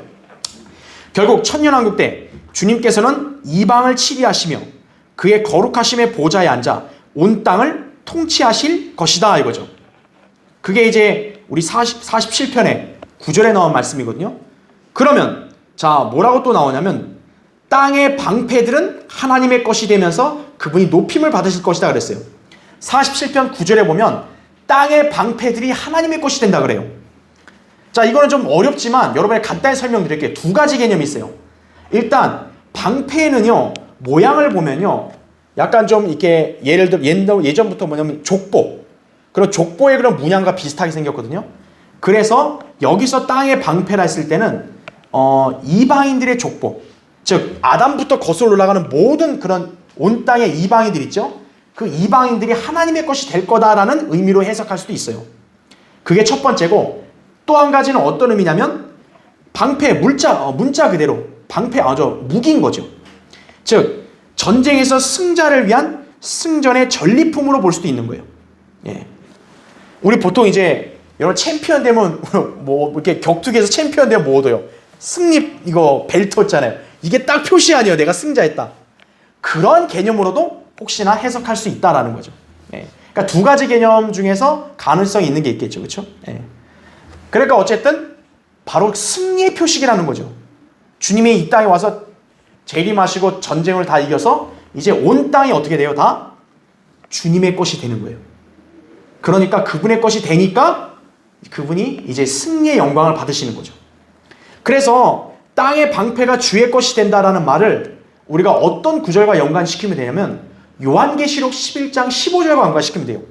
결국 천년왕국 때 주님께서는 이방을 치리하시며 그의 거룩하심의 보좌에 앉아 온 땅을 통치하실 것이다 이거죠. 그게 이제 우리 47편의 9절에 나온 말씀이거든요. 그러면 자 뭐라고 또 나오냐면 땅의 방패들은 하나님의 것이 되면서 그분이 높임을 받으실 것이다 그랬어요. 47편 9절에 보면 땅의 방패들이 하나님의 것이 된다 그래요. 자, 이거는 좀 어렵지만 여러분에게 간단히 설명드릴게요. 두 가지 개념이 있어요. 일단 방패는요 모양을 보면요 약간 좀 이렇게 예를 들어 예전부터 뭐냐면 족보, 그런 족보의 그런 문양과 비슷하게 생겼거든요. 그래서 여기서 땅의 방패라 했을 때는 이방인들의 족보, 즉 아담부터 거슬러 올라가는 모든 그런 온 땅의 이방인들 있죠. 그 이방인들이 하나님의 것이 될 거다라는 의미로 해석할 수도 있어요. 그게 첫 번째고, 또 한 가지는 어떤 의미냐면 방패, 문자 그대로 방패, 무기인 거죠. 즉 전쟁에서 승자를 위한 승전의 전리품으로 볼 수도 있는 거예요. 예. 우리 보통 이제 여러분 챔피언 되면 뭐 이렇게 격투기에서 챔피언 되면 뭐 얻어요? 승리 이거 벨트 있잖아요. 이게 딱 표시 아니에요. 내가 승자했다. 그런 개념으로도 혹시나 해석할 수 있다라는 거죠. 예. 그러니까 두 가지 개념 중에서 가능성이 있는 게 있겠죠, 그렇죠? 예. 그러니까 어쨌든 바로 승리의 표식이라는 거죠. 주님이 이 땅에 와서 재림하시고 전쟁을 다 이겨서 이제 온 땅이 어떻게 돼요? 다 주님의 것이 되는 거예요. 그러니까 그분의 것이 되니까 그분이 이제 승리의 영광을 받으시는 거죠. 그래서 땅의 방패가 주의 것이 된다라는 말을 우리가 어떤 구절과 연관시키면 되냐면 요한계시록 11장 15절과 연관시키면 돼요.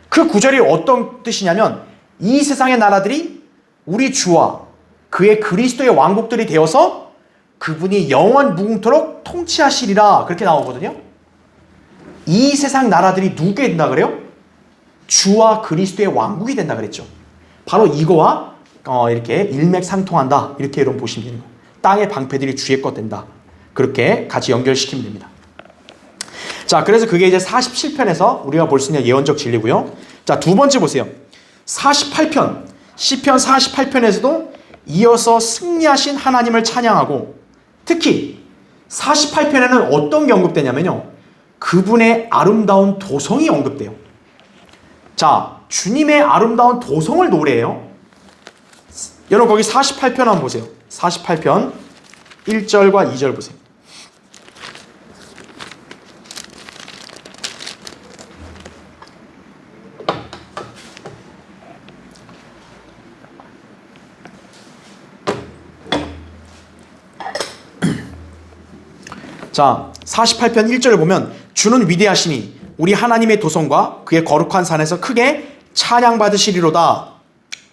그 구절이 어떤 뜻이냐면 이 세상의 나라들이 우리 주와 그의 그리스도의 왕국들이 되어서 그분이 영원 무궁토록 통치하시리라, 그렇게 나오거든요. 이 세상 나라들이 누구게 된다 그래요? 주와 그리스도의 왕국이 된다 그랬죠. 바로 이거와 이렇게 일맥상통한다, 이렇게 여러분 보시면 되는 거예요. 땅의 방패들이 주의 것 된다, 그렇게 같이 연결시키면 됩니다. 자, 그래서 그게 이제 47편에서 우리가 볼 수 있는 예언적 진리고요. 자, 두 번째 보세요. 48편, 시편 48편에서도 이어서 승리하신 하나님을 찬양하고, 특히 48편에는 어떤 게 언급되냐면요, 그분의 아름다운 도성이 언급돼요. 자, 주님의 아름다운 도성을 노래해요. 여러분 거기 48편 한번 보세요. 48편 1절과 2절 보세요. 자, 48편 1절을 보면 주는 위대하시니 우리 하나님의 도성과 그의 거룩한 산에서 크게 찬양받으시리로다.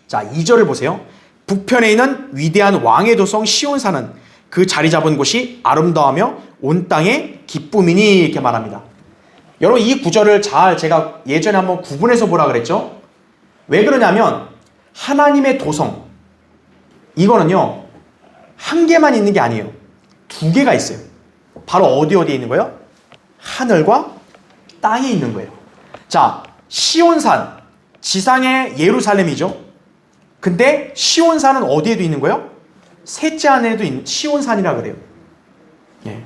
자, 2절을 보세요. 북편에 있는 위대한 왕의 도성 시온산은 그 자리 잡은 곳이 아름다우며 온 땅의 기쁨이니 이렇게 말합니다. 여러분 이 구절을 잘 제가 예전에 한번 구분해서 보라 그랬죠. 왜 그러냐면 하나님의 도성 이거는요 한 개만 있는 게 아니에요. 두 개가 있어요. 바로 어디에 있는 거예요? 하늘과 땅에 있는 거예요. 자, 시온산 지상의 예루살렘이죠. 근데 시온산은 어디에도 있는 거예요? 셋째 안에도 있는 시온산이라 그래요. 예.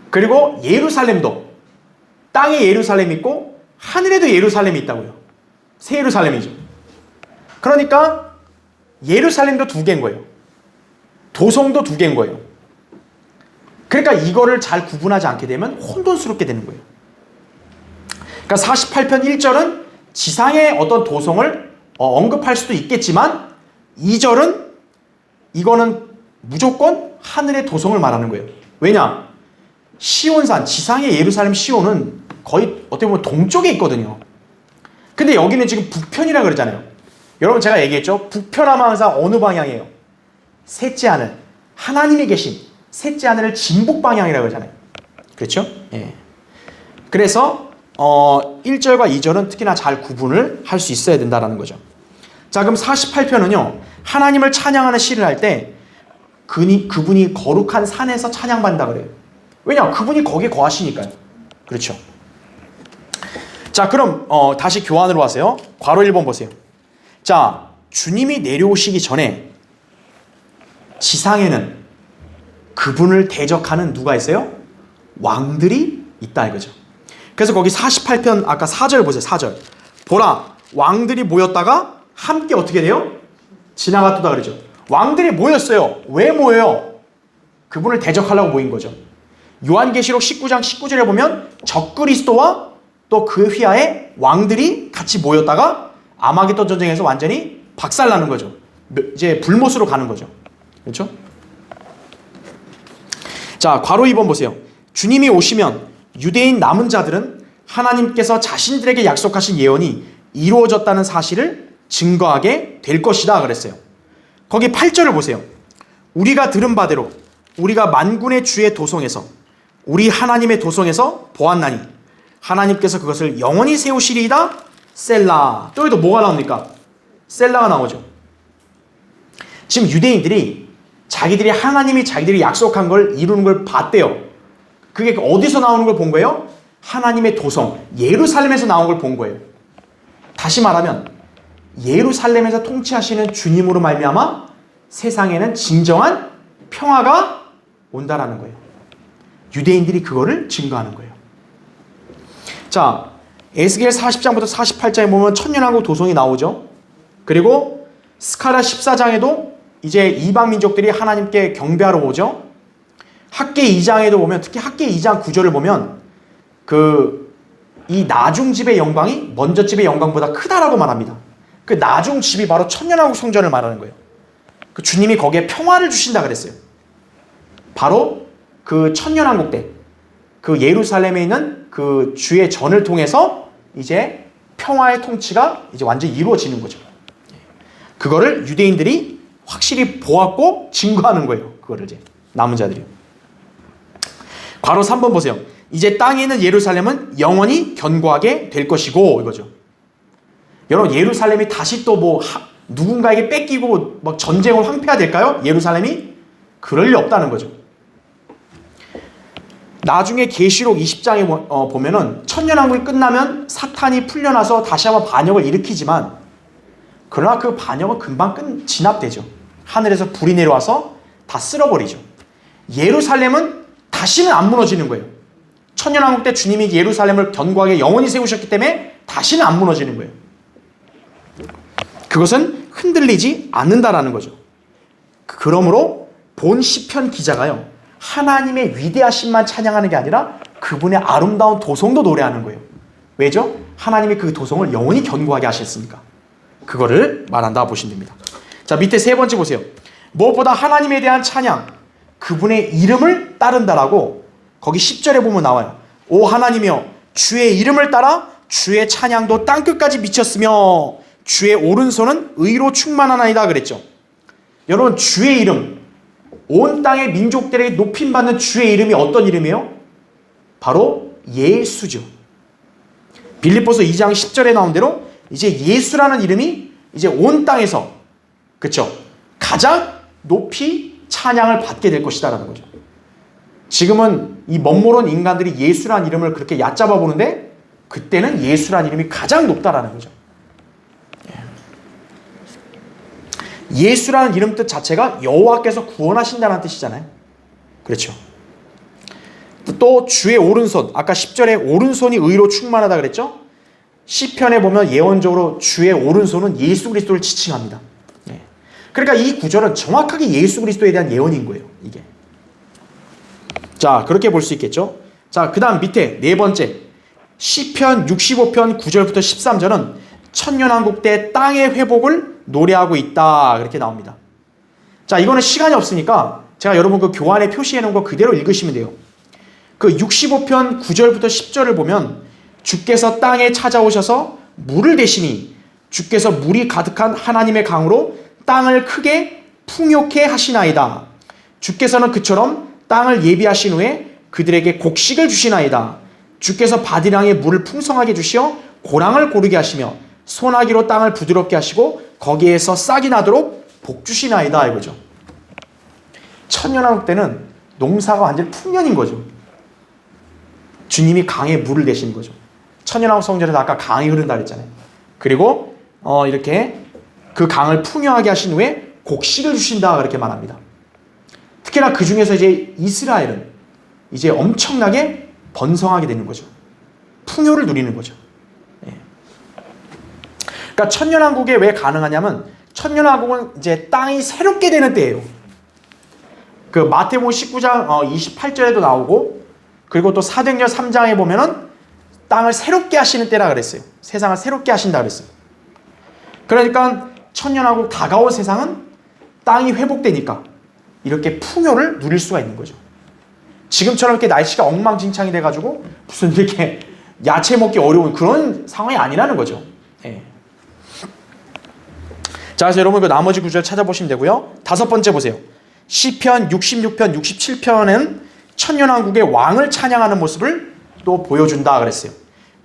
그리고 예루살렘도 땅에 예루살렘이 있고 하늘에도 예루살렘이 있다고요. 새 예루살렘이죠. 그러니까 예루살렘도 두 개인 거예요. 도성도 두 개인 거예요. 그러니까 이거를 잘 구분하지 않게 되면 혼돈스럽게 되는 거예요. 그러니까 48편 1절은 지상의 어떤 도성을 언급할 수도 있겠지만 2절은 이거는 무조건 하늘의 도성을 말하는 거예요. 왜냐? 시온산, 지상의 예루살렘 시온은 거의 어떻게 보면 동쪽에 있거든요. 근데 여기는 지금 북편이라 그러잖아요. 여러분 제가 얘기했죠? 북편하면 항상 어느 방향이에요? 셋째 하늘, 하나님이 계신 셋째 하늘을 진북 방향이라고 그러잖아요. 그렇죠? 예. 그래서 1절과 2절은 특히나 잘 구분을 할 수 있어야 된다는 거죠. 자, 그럼 48편은요. 하나님을 찬양하는 시를 할 때 그분이 거룩한 산에서 찬양받는다 그래요. 왜냐? 그분이 거기에 거하시니까요. 그렇죠. 자, 그럼 다시 교환으로 하세요. 괄호 1번 보세요. 자, 주님이 내려오시기 전에 지상에는 그분을 대적하는 누가 있어요? 왕들이 있다 이거죠. 그래서 거기 48편 아까 4절 보세요. 4절. 보라, 왕들이 모였다가 함께 어떻게 돼요? 지나갔다 그러죠. 왕들이 모였어요. 왜 모여요? 그분을 대적하려고 모인 거죠. 요한계시록 19장 19절에 보면 적그리스도와 또 그 휘하에 왕들이 같이 모였다가 아마겟돈 전쟁에서 완전히 박살나는 거죠. 이제 불못으로 가는 거죠. 그렇죠? 자, 괄호 2번 보세요. 주님이 오시면 유대인 남은 자들은 하나님께서 자신들에게 약속하신 예언이 이루어졌다는 사실을 증거하게 될 것이다 그랬어요. 거기 8절을 보세요. 우리가 들은 바대로 우리가 만군의 주의 도성에서 우리 하나님의 도성에서 보았나니 하나님께서 그것을 영원히 세우시리이다. 셀라. 또 여기도 뭐가 나옵니까? 셀라가 나오죠. 지금 유대인들이 자기들이 하나님이 자기들이 약속한 걸 이루는 걸 봤대요. 그게 어디서 나오는 걸 본 거예요? 하나님의 도성 예루살렘에서 나온 걸 본 거예요. 다시 말하면 예루살렘에서 통치하시는 주님으로 말미암아 세상에는 진정한 평화가 온다라는 거예요. 유대인들이 그거를 증거하는 거예요. 자, 에스겔 40장부터 48장에 보면 천년왕국 도성이 나오죠. 그리고 스가랴 14장에도 이제 이방 민족들이 하나님께 경배하러 오죠. 학개 2장에도 보면 특히 학개 2장 9절을 보면 이 나중 집의 영광이 먼저 집의 영광보다 크다라고 말합니다. 그 나중 집이 바로 천년왕국 성전을 말하는 거예요. 그 주님이 거기에 평화를 주신다 그랬어요. 바로 그 천년왕국 때 그 예루살렘에 있는 그 주의 전을 통해서 이제 평화의 통치가 이제 완전히 이루어지는 거죠. 그거를 유대인들이 확실히 보았고 증거하는 거예요. 그거를 이제 남은 자들이요. 괄호 3번 보세요. 이제 땅에 있는 예루살렘은 영원히 견고하게 될 것이고 이거죠. 여러분 예루살렘이 다시 또 뭐 누군가에게 뺏기고 막 전쟁을 황폐화될까요? 예루살렘이? 그럴 리 없다는 거죠. 나중에 계시록 20장에 보면은 천년왕국이 끝나면 사탄이 풀려나서 다시 한번 반역을 일으키지만 그러나 그 반역은 금방 진압되죠. 하늘에서 불이 내려와서 다 쓸어버리죠. 예루살렘은 다시는 안 무너지는 거예요. 천년왕국 때 주님이 예루살렘을 견고하게 영원히 세우셨기 때문에 다시는 안 무너지는 거예요. 그것은 흔들리지 않는다라는 거죠. 그러므로 본 시편 기자가요. 하나님의 위대하심만 찬양하는 게 아니라 그분의 아름다운 도성도 노래하는 거예요. 왜죠? 하나님이 그 도성을 영원히 견고하게 하셨으니까. 그거를 말한다 보시면 됩니다. 자, 밑에 세 번째 보세요. 무엇보다 하나님에 대한 찬양, 그분의 이름을 따른다라고 거기 10절에 보면 나와요. 오 하나님이여 주의 이름을 따라 주의 찬양도 땅끝까지 미쳤으며 주의 오른손은 의로 충만하나이다 그랬죠. 여러분, 주의 이름, 온 땅의 민족들에게 높임받는 주의 이름이 어떤 이름이에요? 바로 예수죠. 빌립보서 2장 10절에 나온 대로 이제 예수라는 이름이 이제 온 땅에서, 그렇죠, 가장 높이 찬양을 받게 될 것이다라는 거죠. 지금은 이 멋모른 인간들이 예수라는 이름을 그렇게 얕잡아 보는데, 그때는 예수라는 이름이 가장 높다라는 거죠. 예수라는 이름 뜻 자체가 여호와께서 구원하신다는 뜻이잖아요. 그렇죠. 또 주의 오른손, 아까 10절에 오른손이 의로 충만하다 그랬죠. 시편에 보면 예언적으로 주의 오른손은 예수 그리스도를 지칭합니다. 그러니까 이 구절은 정확하게 예수 그리스도에 대한 예언인 거예요, 이게. 자, 그렇게 볼 수 있겠죠. 자, 그 다음 밑에 네 번째, 시편 65편 9절부터 13절은 천년왕국 때 땅의 회복을 노래하고 있다, 그렇게 나옵니다. 자, 이거는 시간이 없으니까 제가 여러분 그 교환에 표시해 놓은 거 그대로 읽으시면 돼요. 그 65편 9절부터 10절을 보면 주께서 땅에 찾아오셔서 물을 대시니 주께서 물이 가득한 하나님의 강으로 땅을 크게 풍요케 하시나이다. 주께서는 그처럼 땅을 예비하신 후에 그들에게 곡식을 주시나이다. 주께서 바디랑에 물을 풍성하게 주시어 고랑을 고르게 하시며 소나기로 땅을 부드럽게 하시고 거기에서 싹이 나도록 복 주시나이다, 이거죠. 천년왕국 때는 농사가 완전히 풍년인 거죠. 주님이 강에 물을 대신 거죠. 천년왕국 성전에서 아까 강이 흐른다 그랬잖아요. 그리고 이렇게 그 강을 풍요하게 하신 후에 곡식을 주신다, 그렇게 말합니다. 특히나 그 중에서 이제 이스라엘은 이제 엄청나게 번성하게 되는 거죠. 풍요를 누리는 거죠. 그러니까 천년왕국에 왜 가능하냐면, 천년왕국은 이제 땅이 새롭게 되는 때예요. 그 마태복음 19장 28절에도 나오고, 그리고 또 사도행전 3장에 보면은 땅을 새롭게 하시는 때라 그랬어요. 세상을 새롭게 하신다 그랬어요. 그러니까 천년왕국 다가올 세상은 땅이 회복되니까 이렇게 풍요를 누릴 수가 있는 거죠. 지금처럼 이렇게 날씨가 엉망진창이 돼가지고 무슨 이렇게 야채 먹기 어려운 그런 상황이 아니라는 거죠. 예. 자, 그래서 여러분 그 나머지 구절 찾아보시면 되고요. 다섯 번째 보세요. 시편 66편, 67편은 천년왕국의 왕을 찬양하는 모습을 또 보여준다 그랬어요.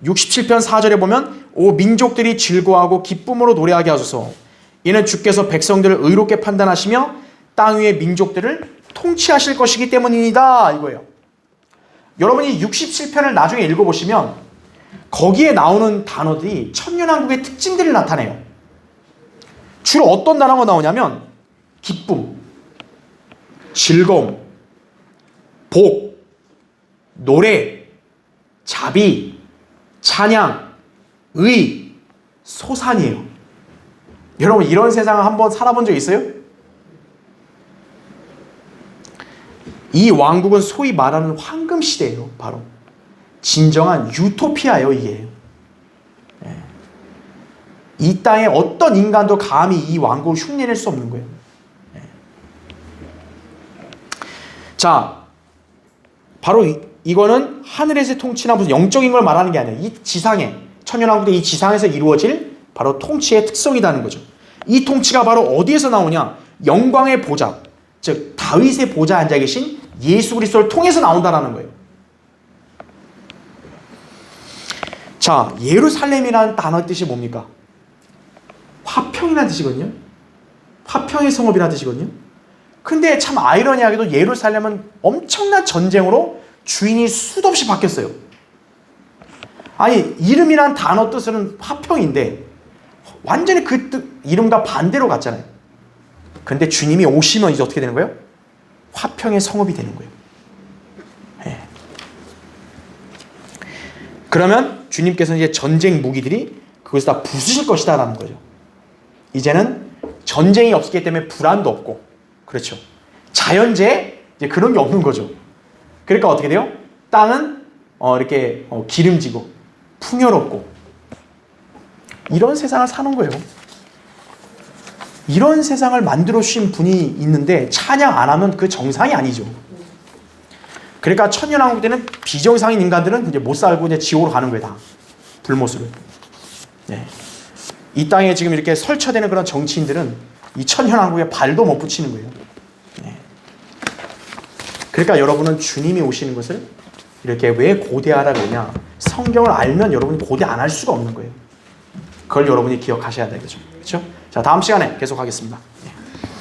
67편 4절에 보면 오 민족들이 즐거워하고 기쁨으로 노래하게 하소서. 이는 주께서 백성들을 의롭게 판단하시며 땅 위의 민족들을 통치하실 것이기 때문이다, 이거예요. 여러분이 67편을 나중에 읽어보시면 거기에 나오는 단어들이 천년왕국의 특징들을 나타내요. 주로 어떤 단어가 나오냐면 기쁨, 즐거움, 복, 노래, 자비, 찬양, 의, 소산이에요. 여러분 이런 세상을 한번 살아본 적 있어요? 이 왕국은 소위 말하는 황금시대예요. 바로 진정한 유토피아예요, 이게. 이 땅에 어떤 인간도 감히 이 왕국을 흉내낼 수 없는 거예요. 자, 바로 이거는 하늘에서의 통치나 무슨 영적인 걸 말하는 게 아니에요. 이 지상에, 천년왕국의 이 지상에서 이루어질 바로 통치의 특성이라는 거죠. 이 통치가 바로 어디에서 나오냐? 영광의 보좌, 즉 다윗의 보좌에 앉아 계신 예수 그리스도를 통해서 나온다는 거예요. 자, 예루살렘이라는 단어의 뜻이 뭡니까? 화평이라는 뜻이거든요. 화평의 성읍이라는 뜻이거든요. 근데 참 아이러니하게도 예루살렘은 엄청난 전쟁으로 주인이 수도 없이 바뀌었어요. 아니, 이름이란 단어 뜻은 화평인데 완전히 그 뜻, 이름과 반대로 갔잖아요. 근데 주님이 오시면 이제 어떻게 되는 거예요? 화평의 성읍이 되는 거예요. 네. 그러면 주님께서는 이제 전쟁 무기들이 그것을 다 부수실 것이다 라는 거죠. 이제는 전쟁이 없기 때문에 불안도 없고, 그렇죠. 자연재해 이제 그런 게 없는 거죠. 그러니까 어떻게 돼요? 땅은 이렇게 기름지고 풍요롭고 이런 세상을 사는 거예요. 이런 세상을 만들어 주신 분이 있는데 찬양 안 하면 그 정상이 아니죠. 그러니까 천년왕국 때는 비정상인 인간들은 이제 못 살고 이제 지옥으로 가는 거예요, 다 불못으로. 네. 이 땅에 지금 이렇게 설쳐되는 그런 정치인들은 이 천년왕국에 발도 못 붙이는 거예요. 네. 그러니까 여러분은 주님이 오시는 것을 이렇게 왜 고대하라 그러냐? 성경을 알면 여러분이 고대 안 할 수가 없는 거예요. 그걸 여러분이 기억하셔야 되겠죠. 그렇죠? 자, 다음 시간에 계속하겠습니다.